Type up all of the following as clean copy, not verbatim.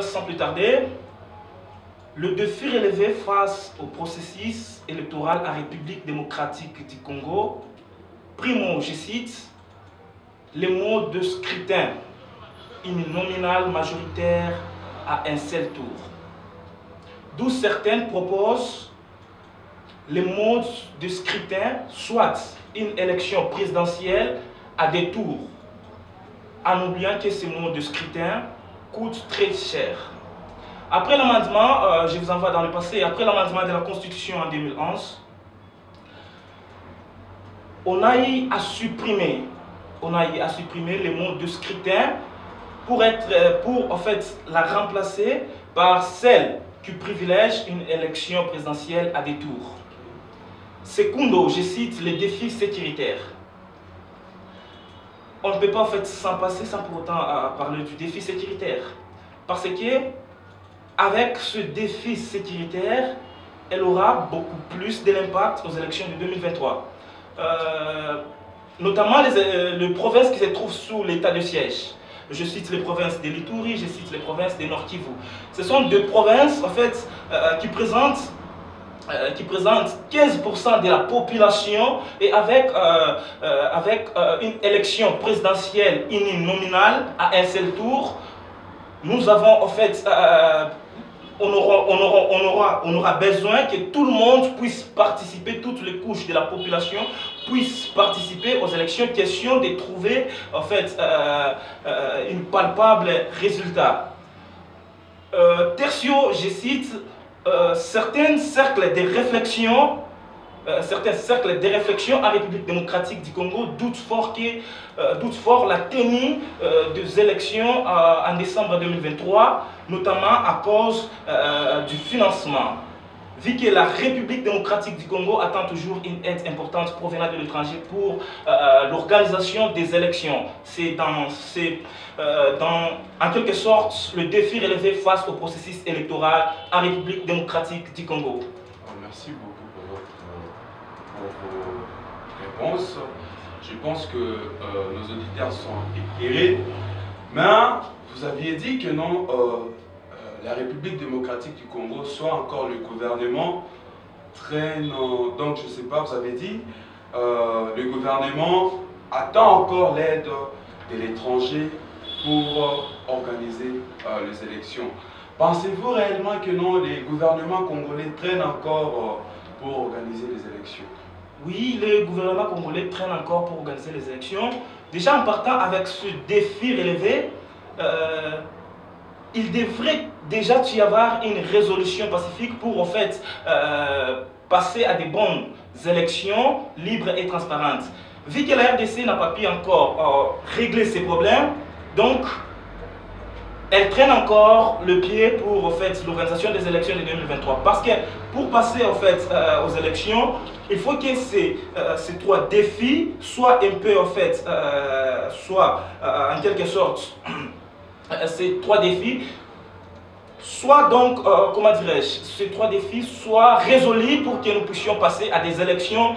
Sans plus tarder, le défi relevé face au processus électoral à République démocratique du Congo, primo, je cite, les modes de scrutin uninominal majoritaire à un seul tour. D'où certaines proposent les modes de scrutin, soit une élection présidentielle à des tours, en oubliant que ces modes de scrutin coûtent très cher. Après l'amendement, je vous envoie dans le passé, après l'amendement de la Constitution en 2011, on a eu à supprimer les modes de scrutin pour en fait la remplacer par celle qui privilège une élection présidentielle à des tours. Secondo, je cite, les défis sécuritaires. On ne peut pas en fait s'en passer sans pour autant parler du défi sécuritaire. Parce que avec ce défi sécuritaire, elle aura beaucoup plus de l'impact aux élections de 2023. Notamment les provinces qui se trouvent sous l'état de siège. Je cite les provinces de l'Ituri, je cite les provinces de Nord Kivu. Ce sont deux provinces en fait qui présentent 15% de la population et avec une élection présidentielle uninominale à un seul tour, nous avons en fait on aura besoin que tout le monde puisse participer, toutes les couches de la population puissent participer aux élections. Question de trouver en fait une palpable résultat. Tertio, je cite, certains cercles de réflexion en République démocratique du Congo doutent fort la tenue des élections en décembre 2023, notamment à cause du financement. Vu que la République démocratique du Congo attend toujours une aide importante provenant de l'étranger pour l'organisation des élections. C'est en quelque sorte le défi relevé face au processus électoral en République démocratique du Congo. Merci beaucoup pour vos réponses. Je pense que nos auditeurs sont éclairés. Mais vous aviez dit que non, la République démocratique du Congo, soit encore le gouvernement, traîne. Donc je ne sais pas, vous avez dit, le gouvernement attend encore l'aide de l'étranger pour organiser les élections. Pensez-vous réellement que non, les gouvernements congolais traînent encore pour organiser les élections? Oui, les gouvernements congolais traînent encore pour organiser les élections. Déjà en partant avec ce défi relevé, il devrait déjà y avoir une résolution pacifique pour en fait passer à des bonnes élections libres et transparentes. Vu que la RDC n'a pas pu encore régler ces problèmes, donc elle traîne encore le pied pour en fait, l'organisation des élections de 2023. Parce que pour passer en fait, aux élections, il faut que ces trois défis soient un peu en fait, en quelque sorte, ces trois défis, soit donc, comment dirais-je, ces trois défis soient résolus pour que nous puissions passer à des élections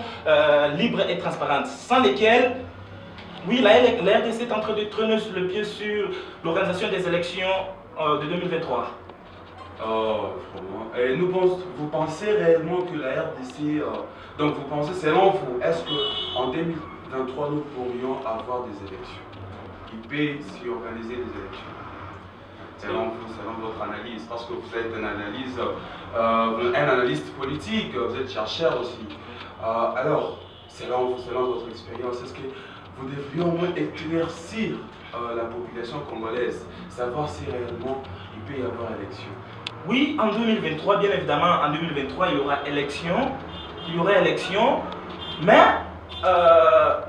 libres et transparentes, sans lesquelles, oui, la RDC est en train de traîner le pied sur l'organisation des élections de 2023. Et vous pensez réellement que la RDC, donc vous pensez, selon vous, est-ce qu'en 2023 nous pourrions avoir des élections qui peut s'y organiser des élections? Selon vous, selon votre analyse, parce que vous êtes un analyste politique, vous êtes chercheur aussi. Alors, selon vous, selon votre expérience, est-ce que vous devriez au moins éclaircir la population congolaise, savoir si réellement il peut y avoir élection? Oui, en 2023, bien évidemment, en 2023, il y aura élection, mais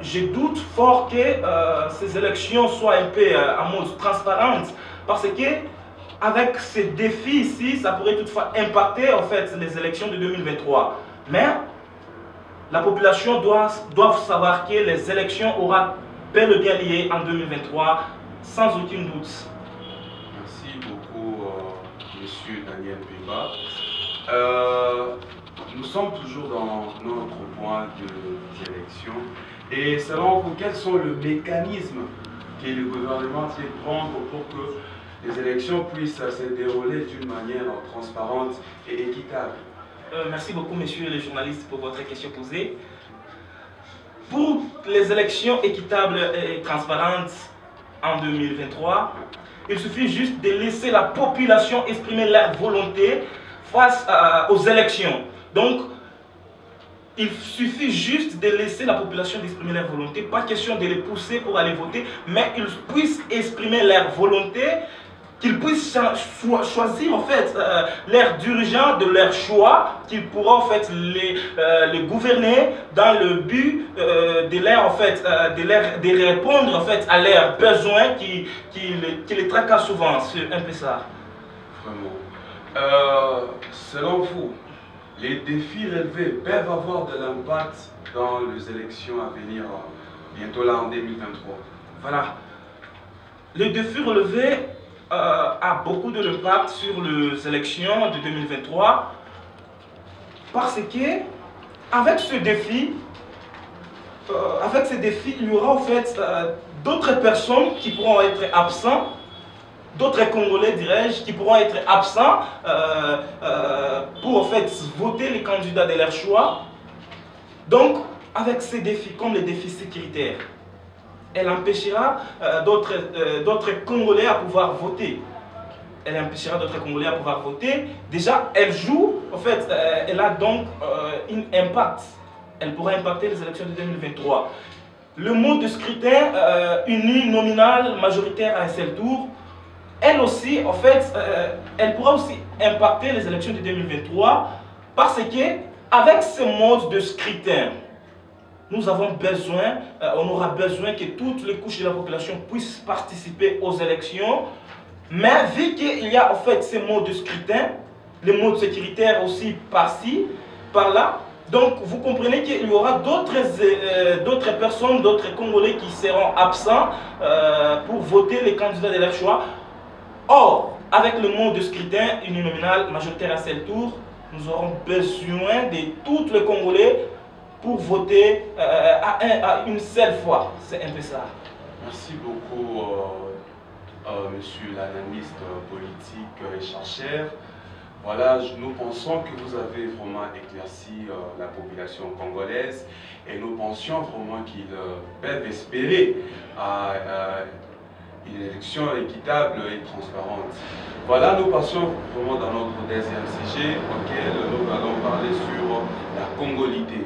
je doute fort que ces élections soient un peu en mode transparente, parce que avec ces défis ici, ça pourrait toutefois impacter en fait les élections de 2023. Mais la population doit savoir que les élections auront bel et bien lieu en 2023, sans aucun doute. Merci beaucoup, Monsieur Daniel Pemba. Nous sommes toujours dans notre point des élections. Et selon vous, quels sont les mécanismes que le gouvernement peut prendre pour que les élections puissent se dérouler d'une manière transparente et équitable. Merci beaucoup, messieurs les journalistes, pour votre question posée. Pour les élections équitables et transparentes en 2023, il suffit juste de laisser la population exprimer leur volonté face aux élections. Donc, il suffit juste de laisser la population exprimer leur volonté, pas question de les pousser pour aller voter, mais ils puissent exprimer leur volonté, qu'ils puissent choisir en fait leurs dirigeants de leur choix, qu'ils pourront en fait les gouverner dans le but de répondre en fait à leurs besoins qui les tracassent souvent. C'est un peu ça. Vraiment. Selon vous, les défis relevés peuvent avoir de l'impact dans les élections à venir, bientôt là en 2023. Voilà. Les défis relevés a beaucoup de l'impact sur les élections de 2023 parce que avec ce défi, il y aura en fait d'autres personnes qui pourront être absents, d'autres Congolais, dirais-je, qui pourront être absents pour en fait voter les candidats de leur choix. Donc, avec ces défis, comme les défis sécuritaires, elle empêchera d'autres Congolais à pouvoir voter. Elle empêchera d'autres Congolais à pouvoir voter. Déjà, elle joue, en fait, elle a donc un impact. Elle pourra impacter les élections de 2023. Le mode de scrutin uninominal majoritaire à un seul tour, elle aussi, en fait, elle pourra aussi impacter les élections de 2023 parce que, avec ce mode de scrutin, nous avons besoin, on aura besoin que toutes les couches de la population puissent participer aux élections. Mais vu qu'il y a en fait ces modes de scrutin, les modes sécuritaires aussi par-ci, par-là, donc vous comprenez qu'il y aura d'autres personnes, d'autres Congolais qui seront absents pour voter les candidats de leur choix. Or, avec le mode de scrutin uninominal majoritaire à seul tour, nous aurons besoin de tous les Congolais pour voter à une seule fois. C'est un peu ça. Merci beaucoup, monsieur l'analyste politique et chercheur. Voilà, nous pensons que vous avez vraiment éclairci la population congolaise et nous pensions vraiment qu'ils peuvent espérer une élection équitable et transparente. Voilà, nous passons vraiment dans notre deuxième sujet auquel nous allons parler sur la congolité.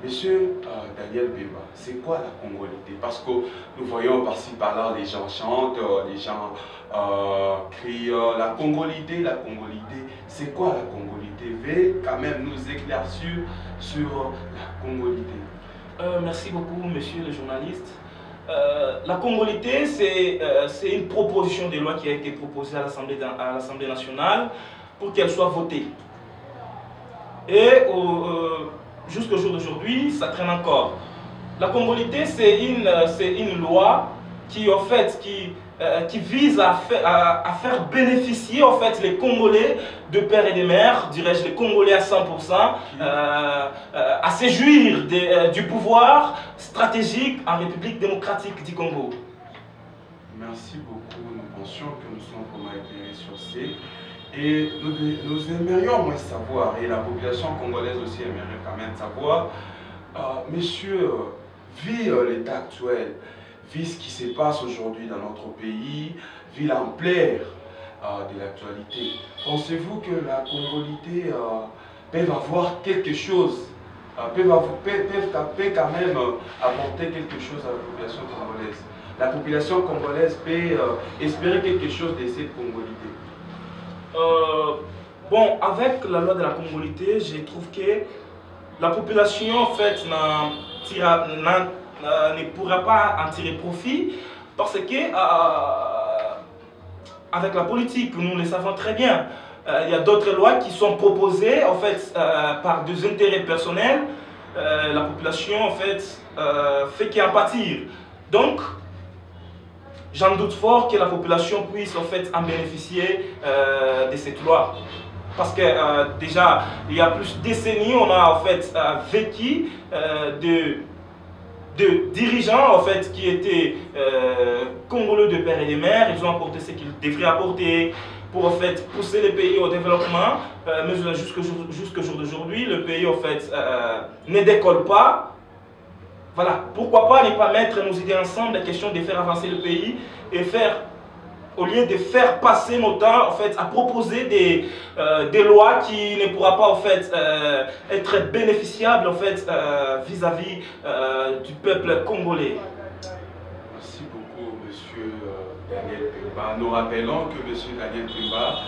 Monsieur Daniel Bemba, c'est quoi la congolité? Parce que nous voyons par-ci par-là, les gens chantent, les gens crient la congolité, la congolité. C'est quoi la congolité? Veuillez quand même nous éclaircir sur la congolité. Merci beaucoup, monsieur le journaliste. La congolité, c'est une proposition de loi qui a été proposée à l'Assemblée nationale pour qu'elle soit votée. Et jusqu'au jour d'aujourd'hui, ça traîne encore. La congolité, c'est une loi qui, en fait, qui vise à faire bénéficier en fait, les Congolais de père et de mère, dirais-je les Congolais à 100%, à se jouir du pouvoir stratégique en République démocratique du Congo. Merci beaucoup. Nous pensions que nous sommes vraiment éclairés sur ces. Et nous aimerions moins savoir, et la population congolaise aussi aimerait quand même savoir, monsieur, vu l'état actuel, vu ce qui se passe aujourd'hui dans notre pays, vu l'ampleur de l'actualité, pensez-vous que la congolité peut avoir quelque chose, peut quand même apporter quelque chose à la population congolaise? La population congolaise peut espérer quelque chose de cette congolité? Bon, avec la loi de la congolité, je trouve que la population en fait ne pourra pas en tirer profit parce que avec la politique, nous le savons très bien, il y a d'autres lois qui sont proposées en fait par des intérêts personnels. La population en fait qu'en pâtir. Donc j'en doute fort que la population puisse en fait en bénéficier de cette loi. Parce que déjà, il y a plus de décennies, on a en fait vécu de dirigeants en fait qui étaient congolais de père et de mère. Ils ont apporté ce qu'ils devraient apporter pour en fait pousser le pays au développement. Mais jusqu'au jour d'aujourd'hui, le pays en fait ne décolle pas. Voilà, pourquoi pas ne pas mettre nos idées ensemble, la question de faire avancer le pays et faire, au lieu de faire passer nos temps en fait, à proposer des lois qui ne pourra pas en fait, être bénéficiables en fait, vis-à-vis du peuple congolais. Merci beaucoup, monsieur Daniel Pemba. Nous rappelons que monsieur Daniel Pemba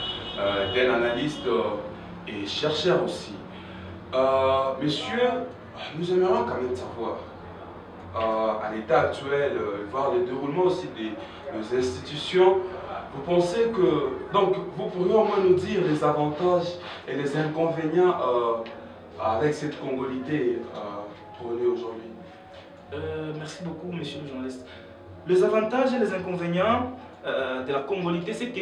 est un analyste et chercheur aussi. Monsieur, nous aimerions quand même savoir, à l'état actuel, voir le déroulement aussi de nos institutions. Vous pensez que, donc, vous pourriez au moins nous dire les avantages et les inconvénients avec cette congolité prônée aujourd'hui? Merci beaucoup, monsieur le journaliste. Les avantages et les inconvénients de la congolité, c'est que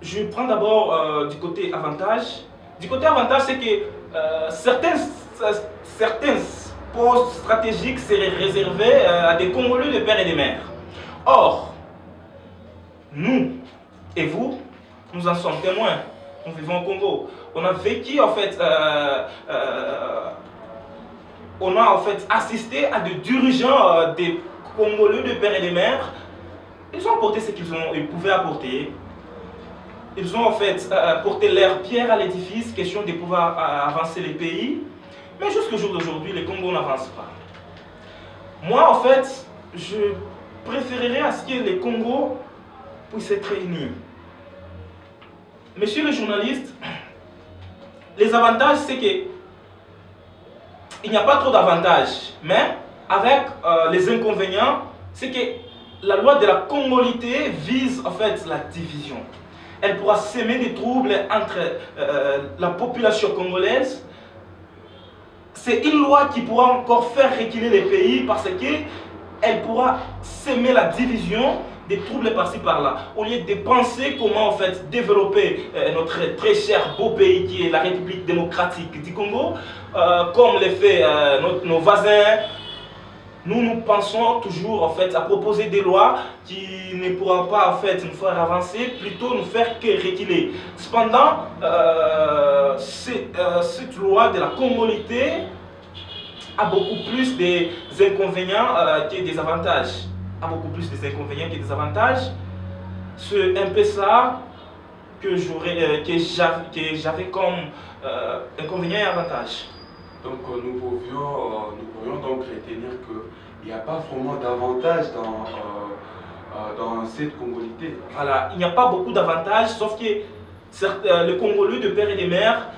je prends d'abord du côté avantage. Du côté avantage, c'est que certains postes stratégiques seraient réservés à des Congolais de père et de mère. Or, nous et vous, nous en sommes témoins. Nous vivons au Congo. On a vécu en fait, on a en fait assisté à des dirigeants des Congolais de père et de mère. Ils ont apporté ce qu'ils pouvaient apporter. Ils ont en fait porté leur pierre à l'édifice, question de pouvoir avancer les pays. Mais jusqu'au jour d'aujourd'hui, le Congo n'avance pas. Moi, en fait, je préférerais à ce que le Congo puisse être réuni. Monsieur le journaliste, les avantages, c'est que il n'y a pas trop d'avantages. Mais avec les inconvénients, c'est que la loi de la congolité vise en fait la division. Elle pourra semer des troubles entre la population congolaise. C'est une loi qui pourra encore faire reculer les pays parce qu'elle pourra semer la division, des troubles par-ci par-là. Au lieu de penser comment en fait développer notre très cher beau pays qui est la République démocratique du Congo, comme le fait nos voisins, nous pensons toujours en fait à proposer des lois qui ne pourront pas en fait nous faire avancer, plutôt nous faire que reculer. Cependant, cette loi de la congolité a beaucoup plus des inconvénients que des avantages. C'est un peu ça que j'avais comme inconvénient et avantage. Donc nous pourrions donc retenir qu'il n'y a pas vraiment d'avantage dans cette congolité. Voilà, il n'y a pas beaucoup d'avantages, sauf que les Congolais de père et de mère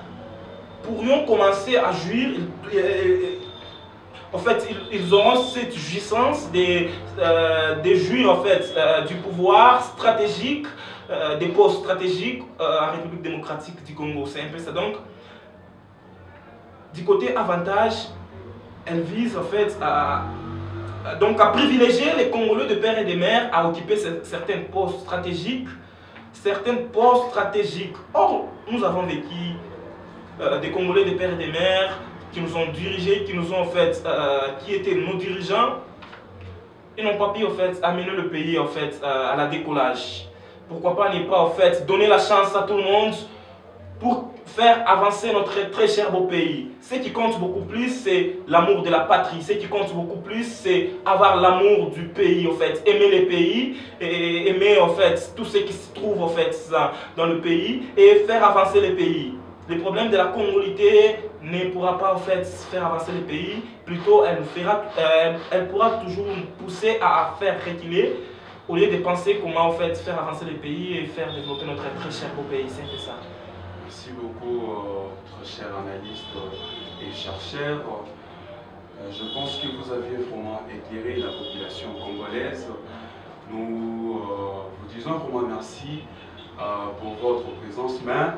pourrions commencer à jouir. En fait, ils auront cette jouissance de jouir en fait, du pouvoir stratégique, des postes stratégiques en République démocratique du Congo. C'est un peu ça. Donc, du côté avantage, elle vise en fait à privilégier les Congolais de père et de mère à occuper certains postes stratégiques. Or, nous avons vécu des Congolais de père et de mère qui nous ont dirigés, qui nous ont en fait, qui étaient nos dirigeants, ils n'ont pas pu en fait amener le pays en fait à la décollage. Pourquoi pas ne pas en fait donner la chance à tout le monde pour faire avancer notre très cher beau pays. Ce qui compte beaucoup plus, c'est l'amour de la patrie. Ce qui compte beaucoup plus, c'est avoir l'amour du pays, en fait. Aimer les pays, et aimer, en fait, tout ce qui se trouve, en fait, dans le pays, et faire avancer les pays. Le problème de la congolité ne pourra pas, en fait, faire avancer les pays. Plutôt, elle pourra toujours nous pousser à faire reculer, au lieu de penser comment, en fait, faire avancer les pays et faire développer notre très cher beau pays. C'est ça. Merci beaucoup, très cher analyste et chercheur. Je pense que vous avez vraiment éclairé la population congolaise. Nous vous disons vraiment merci pour votre présence, mais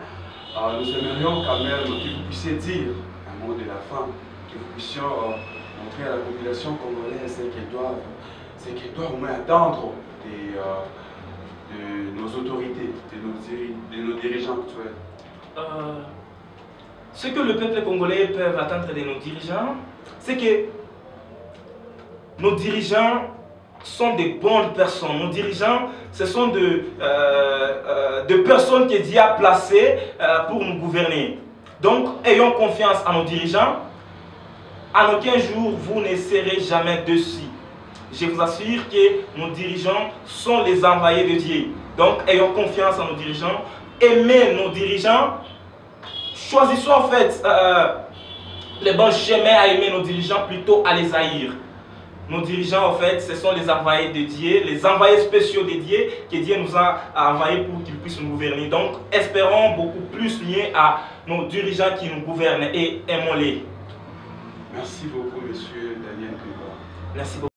nous aimerions quand même que vous puissiez dire un mot de la fin, que vous puissiez montrer à la population congolaise ce qu'elle doit au moins attendre de nos autorités, de nos dirigeants actuels. Ce que le peuple congolais peut attendre de nos dirigeants, c'est que nos dirigeants sont des bonnes personnes. Nos dirigeants, ce sont de personnes que Dieu a placées pour nous gouverner. Donc, ayons confiance à nos dirigeants. En aucun jour, vous ne serez jamais dessus. Je vous assure que nos dirigeants sont les envoyés de Dieu. Donc, ayons confiance en nos dirigeants. Aimez nos dirigeants. Choisissons en fait les bons chemins à aimer nos dirigeants plutôt à les haïr. Nos dirigeants, en fait, ce sont les envoyés de Dieu, les envoyés spéciaux de Dieu que Dieu nous a envoyés pour qu'ils puissent nous gouverner. Donc, espérons beaucoup plus mieux à nos dirigeants qui nous gouvernent et aimons-les. Merci beaucoup, monsieur Daniel Grégoire. Merci beaucoup.